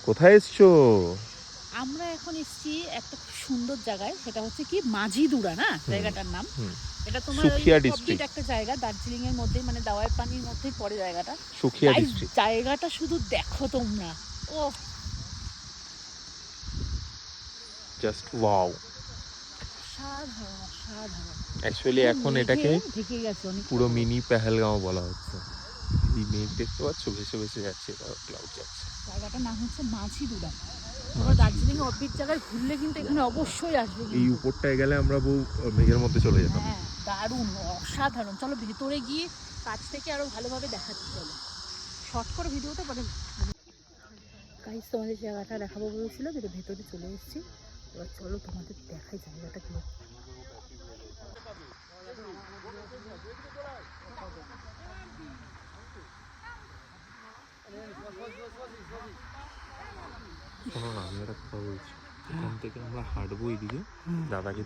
কোথায় এসছো? আমরা এখন এসেছি একটা খুব সুন্দর জায়গায়, সেটা হচ্ছে কি মাঝিদুরা না জায়গাটার নাম। এটা তোমার সুখিয়া অফবিট ডিস্ট্রিক্ট। একটা জায়গা, দার্জিলিং এর মধ্যে, মানে দাওয়াই পানির মধ্যেই পড়ে জায়গাটা। Sukhia guys district. জায়গাটা শুধু দেখো তোমরা। ও জাস্ট ওয়াও। অসাধারণ অসাধারণ। অ্যাকচুয়ালি পুরো এখন মেঘে এটাকে ঢেকে গেছে অনেকটা পুরো পুরো। মিনি পেহেলগাঁও বলা হচ্ছে। এই মেঘ দেখতে পাচ্ছ ভেসে ভেসে যাচ্ছে, এটা ক্লাউড যাচ্ছে। জায়গাটার নাম হচ্ছে মাঝিদুরা। তোমরা দার্জিলিং এ অফবিট জায়গায় ঘুরলে কিন্তু এখানে অবশ্যই আসবে এই কিন্তু। উপরটায় গেলে আমরা বহু মেঘের মধ্যে চলে যেতাম। হ্যাঁ দারুণ অসাধারণ। চলো ভেতরে গিয়ে কাছ থেকে আরো ভালোভাবে দেখাচ্ছি। চলো শর্ট করে ভিডিওটা মানে গাইস তোমাদের জায়গাটা দেখাবো বলেছিলাম, এটা ভেতরে চলে এসেছি। এবার চলো তোমাদের দেখাই জায়গাটা কি। শোনো না, আমি একটা কথা বলছি, এখান থেকে আমরা হাঁটবো এইদিকে, দাদাকে